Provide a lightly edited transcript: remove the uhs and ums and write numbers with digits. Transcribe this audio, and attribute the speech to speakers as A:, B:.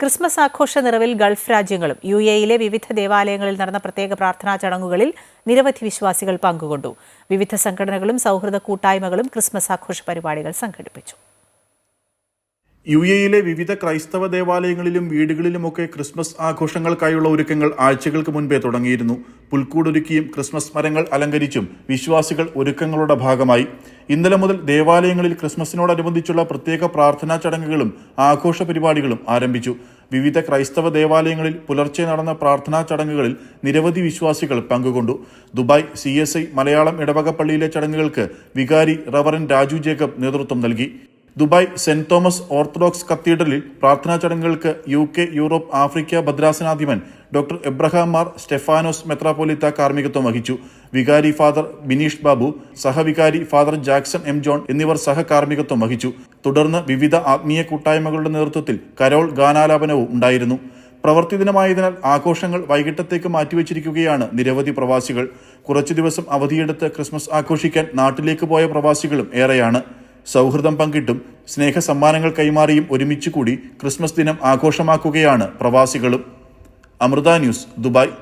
A: Christmas ആഘോഷ നിറവിൽ Gulf രാജ്യങ്ങളും UAE-യിലെ വിവിധ ദേവാലയങ്ങളിൽ നടന്ന പ്രത്യേക പ്രാർത്ഥനാ ചടങ്ങുകളിൽ നിരവധി വിശ്വാസികൾ പങ്കുകൊണ്ടു. വിവിധ സംഘടനകളും സൗഹൃദ കൂട്ടായ്മകളും ക്രിസ്മസ് ആഘോഷ പരിപാടികൾ സംഘടിപ്പിച്ചു.
B: UAE-യിലെ വിവിധ ക്രൈസ്തവ ദേവാലയങ്ങളിലും വീടുകളിലുമൊക്കെ ക്രിസ്മസ് ആഘോഷങ്ങൾക്കായുള്ള ഒരുക്കങ്ങൾ ആഴ്ചകൾക്ക് മുൻപേ തുടങ്ങിയിരുന്നു. പുൽക്കൂടൊരുക്കിയും ക്രിസ്മസ് മരങ്ങൾ അലങ്കരിച്ചും വിശ്വാസികൾ ഒരുക്കങ്ങളുടെ ഭാഗമായി. ഇന്നലെ മുതൽ ദേവാലയങ്ങളിൽ ക്രിസ്മസിനോടനുബന്ധിച്ചുള്ള പ്രത്യേക പ്രാർത്ഥനാ ചടങ്ങുകളും ആഘോഷ പരിപാടികളും ആരംഭിച്ചു. വിവിധ ക്രൈസ്തവ ദേവാലയങ്ങളിൽ പുലർച്ചെ നടന്ന പ്രാർത്ഥനാ ചടങ്ങുകളിൽ നിരവധി വിശ്വാസികൾ പങ്കുകൊണ്ടു. ദുബായ് CSI മലയാളം ഇടവക പള്ളിയിലെ ചടങ്ങുകൾക്ക് വികാരി റവറൻ രാജു ജേക്കബ് നേതൃത്വം നൽകി. ദുബായ് സെന്റ് തോമസ് ഓർത്തഡോക്സ് കത്തീഡ്രലിൽ പ്രാർത്ഥനാ ചടങ്ങുകൾക്ക് UK, യൂറോപ്പ്, ആഫ്രിക്ക ഭദ്രാസനാധിപൻ ഡോക്ടർ എബ്രഹാം മാർ സ്റ്റെഫാനോസ് മെത്രാപ്പോലിത്ത കാർമ്മികത്വം വഹിച്ചു. വികാരി ഫാദർ ബിനീഷ് ബാബു, സഹവികാരി ഫാദർ ജാക്സൺ M. ജോൺ എന്നിവർ സഹകാർമ്മികത്വം വഹിച്ചു. തുടർന്ന് വിവിധ ആത്മീയ കൂട്ടായ്മകളുടെ നേതൃത്വത്തിൽ കരോൾ ഗാനാലാപനവും ഉണ്ടായിരുന്നു. പ്രവൃത്തി ദിനമായതിനാൽ ആഘോഷങ്ങൾ വൈകിട്ടത്തേക്ക് മാറ്റിവെച്ചിരിക്കുകയാണ് നിരവധി പ്രവാസികൾ. കുറച്ചു ദിവസം അവധിയെടുത്ത് ക്രിസ്മസ് ആഘോഷിക്കാൻ നാട്ടിലേക്ക് പോയ പ്രവാസികളും ഏറെയാണ്. സൗഹൃദം പങ്കിട്ടും സ്നേഹ സമ്മാനങ്ങൾ കൈമാറിയും ഒരുമിച്ചുകൂടി ക്രിസ്മസ് ദിനം ആഘോഷമാക്കുകയാണ് പ്രവാസികളും. Amrita news, Dubai.